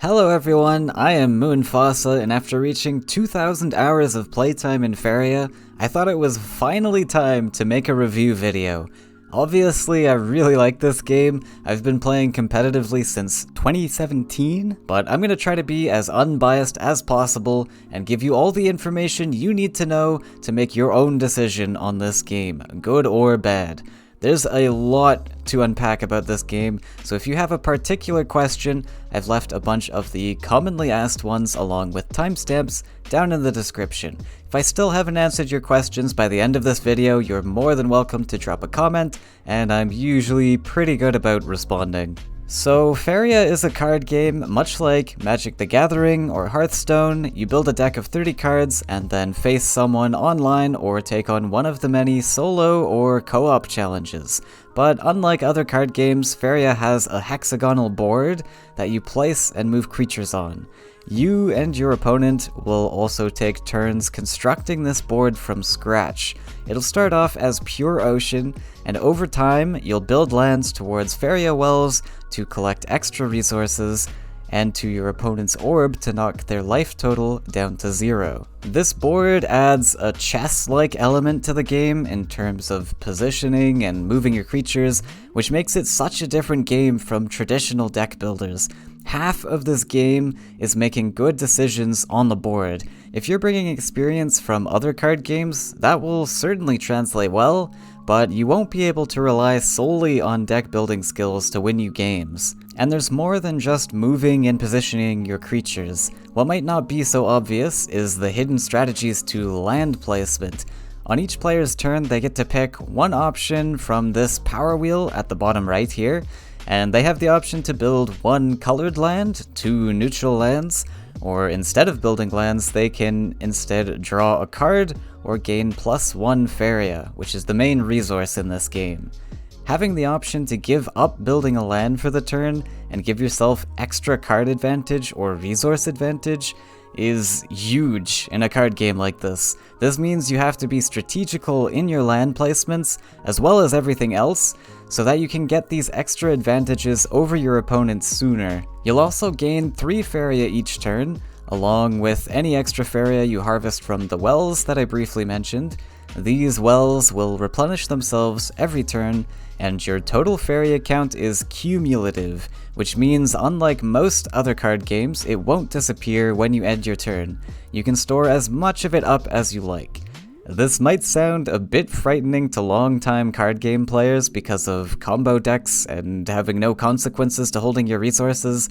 Hello everyone, I am Moonfossa, and after reaching 2,000 hours of playtime in Faeria, I thought it was finally time to make a review video. Obviously, I really like this game. I've been playing competitively since 2017, but I'm gonna try to be as unbiased as possible and give you all the information you need to know to make your own decision on this game, good or bad. There's a lot to unpack about this game, so if you have a particular question, I've left a bunch of the commonly asked ones along with timestamps down in the description. If I still haven't answered your questions by the end of this video, you're more than welcome to drop a comment, and I'm usually pretty good about responding. So, Faeria is a card game much like Magic the Gathering or Hearthstone. You build a deck of 30 cards and then face someone online or take on one of the many solo or co-op challenges. But unlike other card games, Faeria has a hexagonal board that you place and move creatures on. You and your opponent will also take turns constructing this board from scratch. It'll start off as pure ocean, and over time, you'll build lands towards Faeria wells to collect extra resources, and to your opponent's orb to knock their life total down to 0. This board adds a chess-like element to the game in terms of positioning and moving your creatures, which makes it such a different game from traditional deck builders. Half of this game is making good decisions on the board. If you're bringing experience from other card games, that will certainly translate well, but you won't be able to rely solely on deck building skills to win you games. And there's more than just moving and positioning your creatures. What might not be so obvious is the hidden strategies to land placement. On each player's turn, they get to pick one option from this power wheel at the bottom right here, and they have the option to build one colored land, two neutral lands, or instead of building lands, they can instead draw a card or gain +1 Faeria, which is the main resource in this game. Having the option to give up building a land for the turn and give yourself extra card advantage or resource advantage is huge in a card game like this. This means you have to be strategical in your land placements as well as everything else so that you can get these extra advantages over your opponents sooner. You'll also gain 3 Faeria each turn, along with any extra Faeria you harvest from the wells that I briefly mentioned. These wells will replenish themselves every turn, and your total Faeria count is cumulative, which means unlike most other card games, it won't disappear when you end your turn. You can store as much of it up as you like. This might sound a bit frightening to long-time card game players because of combo decks and having no consequences to holding your resources,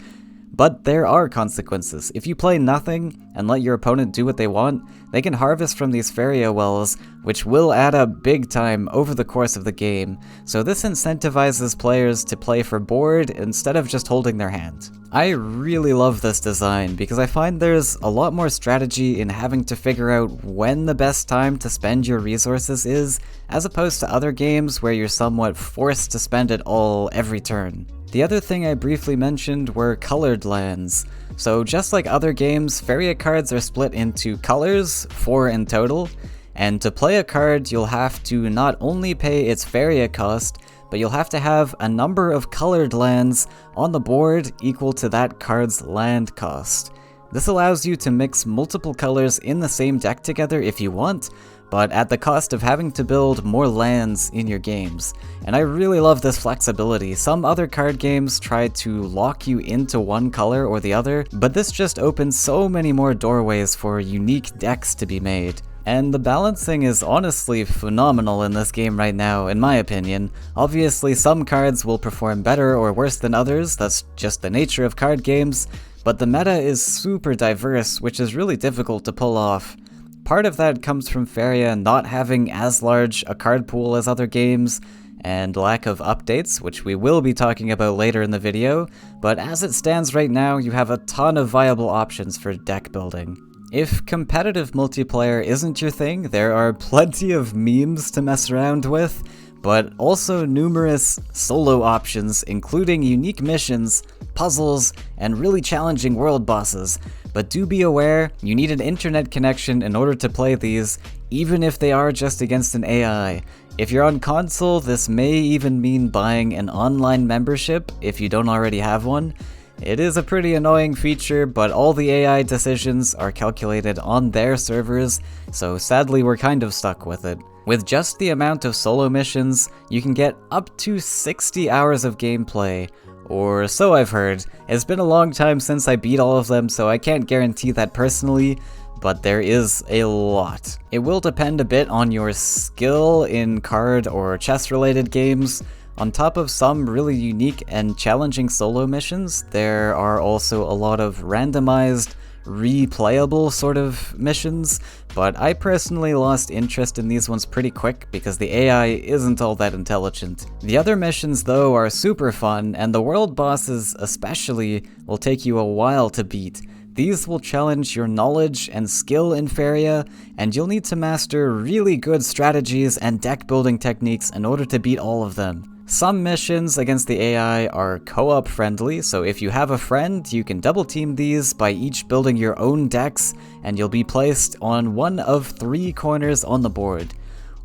but there are consequences. If you play nothing and let your opponent do what they want, they can harvest from these Faeria wells, which will add up big time over the course of the game, so this incentivizes players to play for board instead of just holding their hand. I really love this design because I find there's a lot more strategy in having to figure out when the best time to spend your resources is, as opposed to other games where you're somewhat forced to spend it all every turn. The other thing I briefly mentioned were colored lands. So just like other games, Faeria cards are split into colors, 4 in total, and to play a card you'll have to not only pay its Faeria cost, but you'll have to have a number of colored lands on the board equal to that card's land cost. This allows you to mix multiple colors in the same deck together if you want, but at the cost of having to build more lands in your games. And I really love this flexibility. Some other card games try to lock you into one color or the other, but this just opens so many more doorways for unique decks to be made. And the balancing is honestly phenomenal in this game right now, in my opinion. Obviously, some cards will perform better or worse than others, that's just the nature of card games, but the meta is super diverse, which is really difficult to pull off. Part of that comes from Faeria not having as large a card pool as other games, and lack of updates, which we will be talking about later in the video, but as it stands right now, you have a ton of viable options for deck building. If competitive multiplayer isn't your thing, there are plenty of memes to mess around with, but also numerous solo options, including unique missions, puzzles, and really challenging world bosses. But do be aware, you need an internet connection in order to play these, even if they are just against an AI. If you're on console, this may even mean buying an online membership if you don't already have one. It is a pretty annoying feature, but all the AI decisions are calculated on their servers, so sadly we're kind of stuck with it. With just the amount of solo missions, you can get up to 60 hours of gameplay, or so I've heard. It's been a long time since I beat all of them, so I can't guarantee that personally, but there is a lot. It will depend a bit on your skill in card or chess related games. On top of some really unique and challenging solo missions, there are also a lot of randomized, replayable sort of missions, but I personally lost interest in these ones pretty quick because the AI isn't all that intelligent. The other missions though are super fun, and the world bosses especially will take you a while to beat. These will challenge your knowledge and skill in Faeria, and you'll need to master really good strategies and deck building techniques in order to beat all of them. Some missions against the AI are co-op friendly, so if you have a friend, you can double team these by each building your own decks, and you'll be placed on one of 3 corners on the board.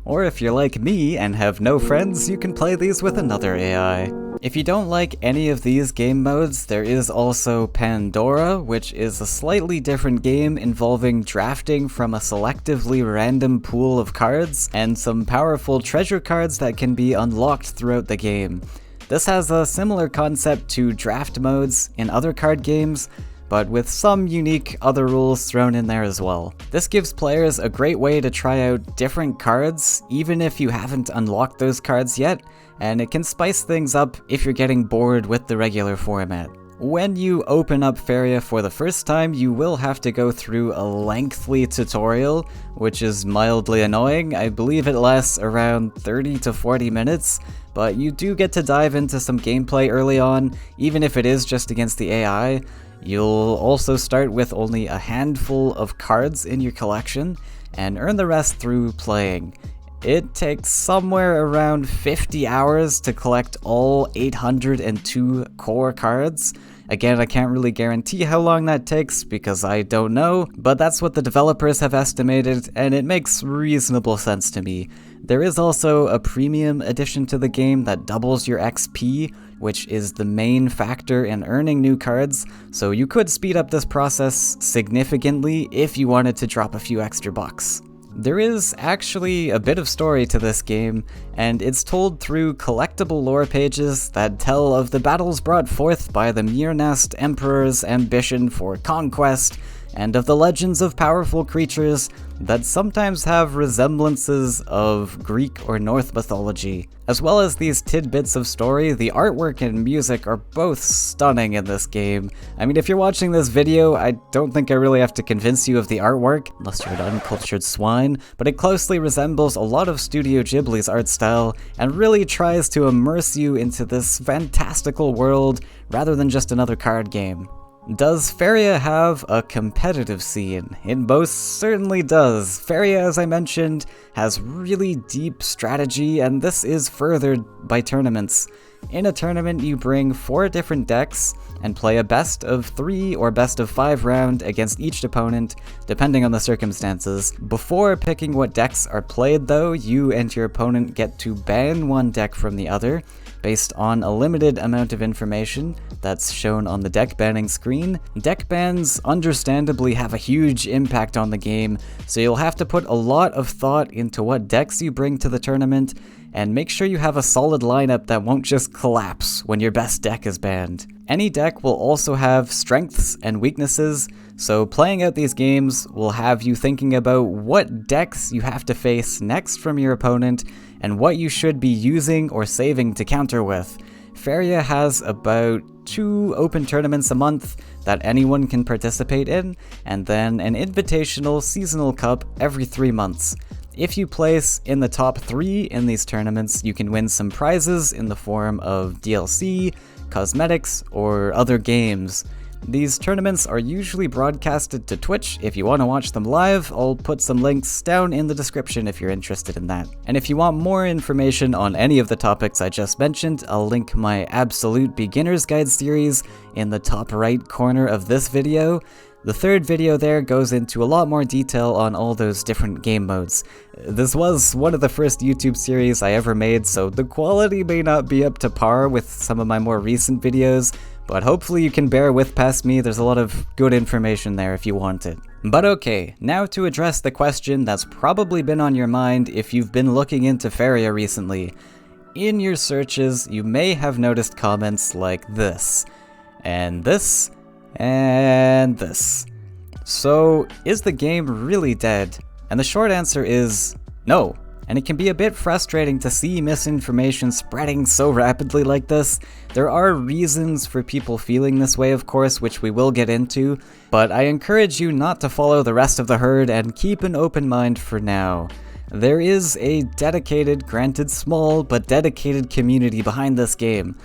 Or if you're like me and have no friends, you can play these with another AI. If you don't like any of these game modes, there is also Pandora, which is a slightly different game involving drafting from a selectively random pool of cards, and some powerful treasure cards that can be unlocked throughout the game. This has a similar concept to draft modes in other card games, but with some unique other rules thrown in there as well. This gives players a great way to try out different cards, even if you haven't unlocked those cards yet, and it can spice things up if you're getting bored with the regular format. When you open up Faeria for the first time, you will have to go through a lengthy tutorial, which is mildly annoying. I believe it lasts around 30 to 40 minutes, but you do get to dive into some gameplay early on, even if it is just against the AI. You'll also start with only a handful of cards in your collection, and earn the rest through playing. It takes somewhere around 50 hours to collect all 802 core cards. Again, I can't really guarantee how long that takes because I don't know, but that's what the developers have estimated, and it makes reasonable sense to me. There is also a premium addition to the game that doubles your XP, which is the main factor in earning new cards, so you could speed up this process significantly if you wanted to drop a few extra bucks. There is actually a bit of story to this game, and it's told through collectible lore pages that tell of the battles brought forth by the Mirnast Emperor's ambition for conquest, and of the legends of powerful creatures that sometimes have resemblances of Greek or Norse mythology. As well as these tidbits of story, the artwork and music are both stunning in this game. I mean, if you're watching this video, I don't think I really have to convince you of the artwork, unless you're an uncultured swine, but it closely resembles a lot of Studio Ghibli's art style, and really tries to immerse you into this fantastical world, rather than just another card game. Does Faeria have a competitive scene? It most certainly does. Faeria, as I mentioned, has really deep strategy, and this is furthered by tournaments. In a tournament, you bring 4 different decks and play a best of 3 or best of 5 round against each opponent, depending on the circumstances. Before picking what decks are played though, you and your opponent get to ban one deck from the other, based on a limited amount of information that's shown on the deck banning screen. Deck bans understandably have a huge impact on the game, so you'll have to put a lot of thought into what decks you bring to the tournament, and make sure you have a solid lineup that won't just collapse when your best deck is banned. Any deck will also have strengths and weaknesses, so playing out these games will have you thinking about what decks you have to face next from your opponent, and what you should be using or saving to counter with. Faeria has about 2 open tournaments a month that anyone can participate in, and then an invitational seasonal cup every 3 months. If you place in the top 3 in these tournaments, you can win some prizes in the form of DLC, cosmetics, or other games. These tournaments are usually broadcasted to Twitch. If you want to watch them live, I'll put some links down in the description if you're interested in that. And if you want more information on any of the topics I just mentioned, I'll link my Absolute Beginner's Guide series in the top right corner of this video. The third video there goes into a lot more detail on all those different game modes. This was one of the first YouTube series I ever made, so the quality may not be up to par with some of my more recent videos, but hopefully you can bear with past me. There's a lot of good information there if you want it. But okay, now to address the question that's probably been on your mind if you've been looking into Faeria recently. In your searches, you may have noticed comments like this, and this, and this. So, is the game really dead? And the short answer is no. And it can be a bit frustrating to see misinformation spreading so rapidly like this. There are reasons for people feeling this way, of course, which we will get into, but I encourage you not to follow the rest of the herd and keep an open mind for now. There is a dedicated, granted small, but dedicated community behind this game.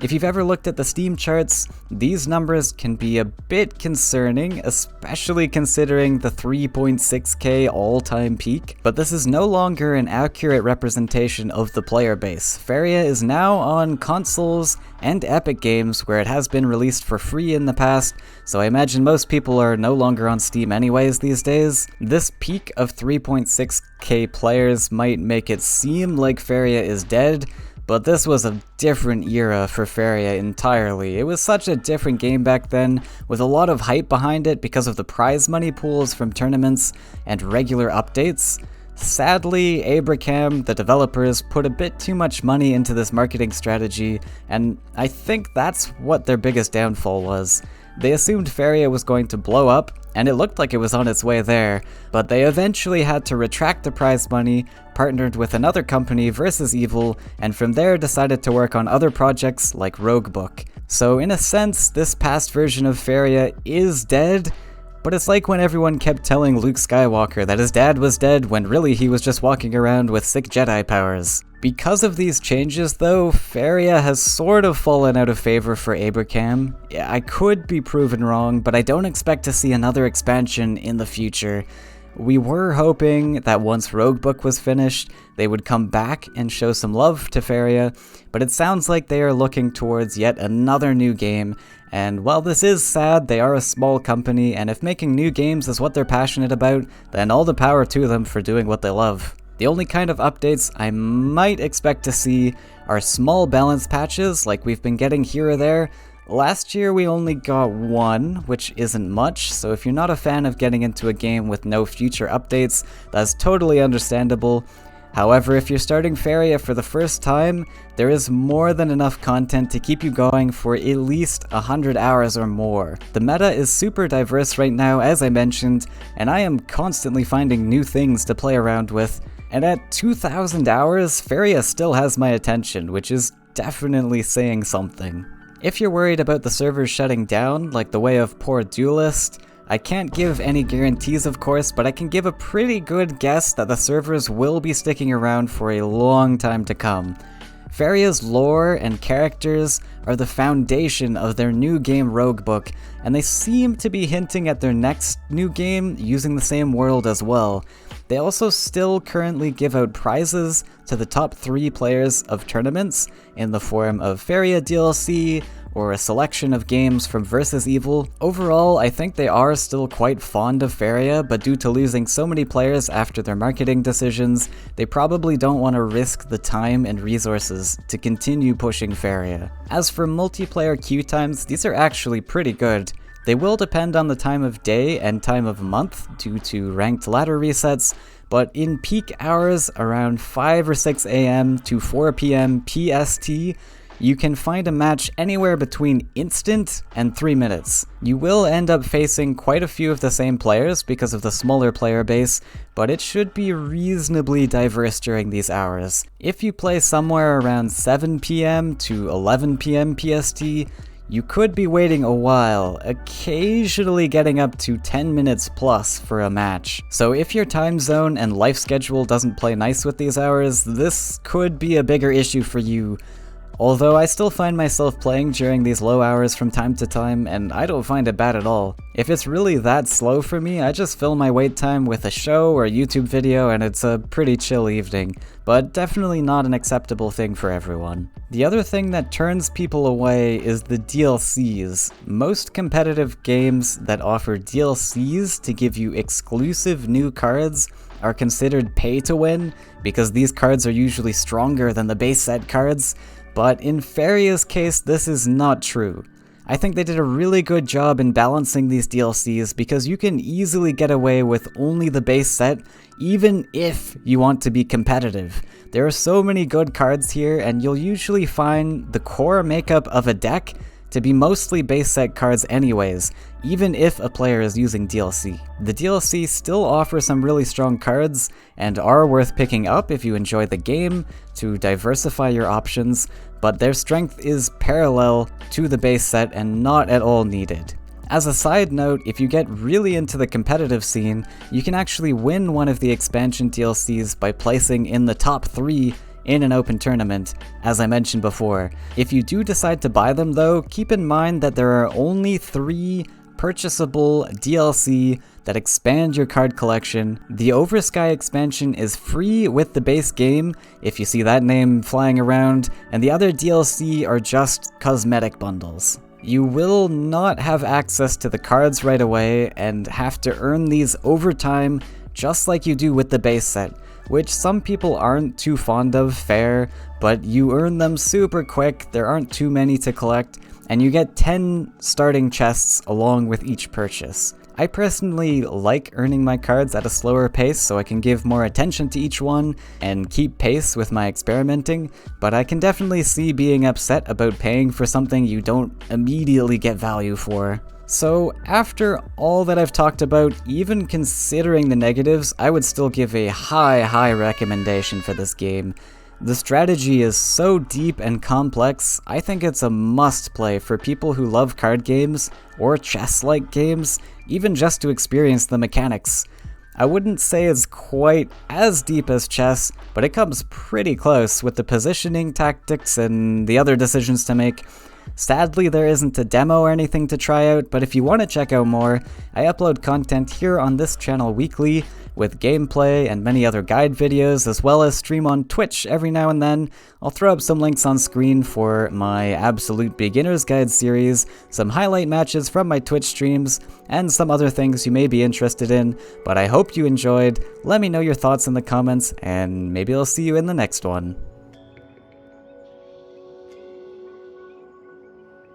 If you've ever looked at the Steam charts, these numbers can be a bit concerning, especially considering the 3.6k all-time peak, but this is no longer an accurate representation of the player base. Faeria is now on consoles and Epic Games, where it has been released for free in the past, so I imagine most people are no longer on Steam anyways these days. This peak of 3.6k players might make it seem like Faeria is dead, but this was a different era for Faeria entirely. It was such a different game back then, with a lot of hype behind it because of the prize money pools from tournaments and regular updates. Sadly, Abraham, the developers, put a bit too much money into this marketing strategy, and I think that's what their biggest downfall was. They assumed Faeria was going to blow up, and it looked like it was on its way there, but they eventually had to retract the prize money, partnered with another company, Versus Evil, and from there decided to work on other projects like Roguebook. So in a sense, this past version of Faeria is dead, but it's like when everyone kept telling Luke Skywalker that his dad was dead when really he was just walking around with sick Jedi powers. Because of these changes though, Faeria has sort of fallen out of favor for Abraham. Yeah, I could be proven wrong, but I don't expect to see another expansion in the future. We were hoping that once Roguebook was finished, they would come back and show some love to Faeria, but it sounds like they are looking towards yet another new game, and while this is sad, they are a small company, and if making new games is what they're passionate about, then all the power to them for doing what they love. The only kind of updates I might expect to see are small balance patches like we've been getting here or there. Last year we only got one, which isn't much, so if you're not a fan of getting into a game with no future updates, that's totally understandable. However, if you're starting Faeria for the first time, there is more than enough content to keep you going for at least 100 hours or more. The meta is super diverse right now, as I mentioned, and I am constantly finding new things to play around with. And at 2,000 hours, Faeria still has my attention, which is definitely saying something. If you're worried about the servers shutting down, like the way of poor Duelist, I can't give any guarantees of course, but I can give a pretty good guess that the servers will be sticking around for a long time to come. Faeria's lore and characters are the foundation of their new game Roguebook, and they seem to be hinting at their next new game using the same world as well. They also still currently give out prizes to the top 3 players of tournaments in the form of Faeria DLC or a selection of games from Versus Evil. Overall, I think they are still quite fond of Faeria, but due to losing so many players after their marketing decisions, they probably don't want to risk the time and resources to continue pushing Faeria. As for multiplayer queue times, these are actually pretty good. They will depend on the time of day and time of month due to ranked ladder resets, but in peak hours around 5 or 6 AM to 4 PM PST, you can find a match anywhere between instant and 3 minutes. You will end up facing quite a few of the same players because of the smaller player base, but it should be reasonably diverse during these hours. If you play somewhere around 7 PM to 11 PM PST, you could be waiting a while, occasionally getting up to 10 minutes plus for a match. So if your time zone and life schedule doesn't play nice with these hours, this could be a bigger issue for you. Although I still find myself playing during these low hours from time to time, and I don't find it bad at all. If it's really that slow for me, I just fill my wait time with a show or a YouTube video and it's a pretty chill evening, but definitely not an acceptable thing for everyone. The other thing that turns people away is the DLCs. Most competitive games that offer DLCs to give you exclusive new cards are considered pay to win, because these cards are usually stronger than the base set cards. But in Faeria's case, this is not true. I think they did a really good job in balancing these DLCs because you can easily get away with only the base set, even if you want to be competitive. There are so many good cards here, and you'll usually find the core makeup of a deck to be mostly base set cards anyways, even if a player is using DLC. The DLC still offer some really strong cards, and are worth picking up if you enjoy the game to diversify your options, but their strength is parallel to the base set and not at all needed. As a side note, if you get really into the competitive scene, you can actually win one of the expansion DLCs by placing in the top 3 in an open tournament, as I mentioned before. If you do decide to buy them though, keep in mind that there are only 3 purchasable DLC that expand your card collection. The Oversky expansion is free with the base game, if you see that name flying around, and the other DLC are just cosmetic bundles. You will not have access to the cards right away and have to earn these over time, just like you do with the base set, which some people aren't too fond of, fair, but you earn them super quick, there aren't too many to collect, and you get 10 starting chests along with each purchase. I personally like earning my cards at a slower pace so I can give more attention to each one and keep pace with my experimenting, but I can definitely see being upset about paying for something you don't immediately get value for. So after all that I've talked about, even considering the negatives, I would still give a high recommendation for this game. The strategy is so deep and complex, I think it's a must play for people who love card games or chess-like games, even just to experience the mechanics. I wouldn't say it's quite as deep as chess, but it comes pretty close with the positioning, tactics, and the other decisions to make. Sadly, there isn't a demo or anything to try out, but if you want to check out more, I upload content here on this channel weekly, with gameplay and many other guide videos, as well as stream on Twitch every now and then. I'll throw up some links on screen for my Absolute Beginner's Guide series, some highlight matches from my Twitch streams, and some other things you may be interested in, but I hope you enjoyed. Let me know your thoughts in the comments, and maybe I'll see you in the next one.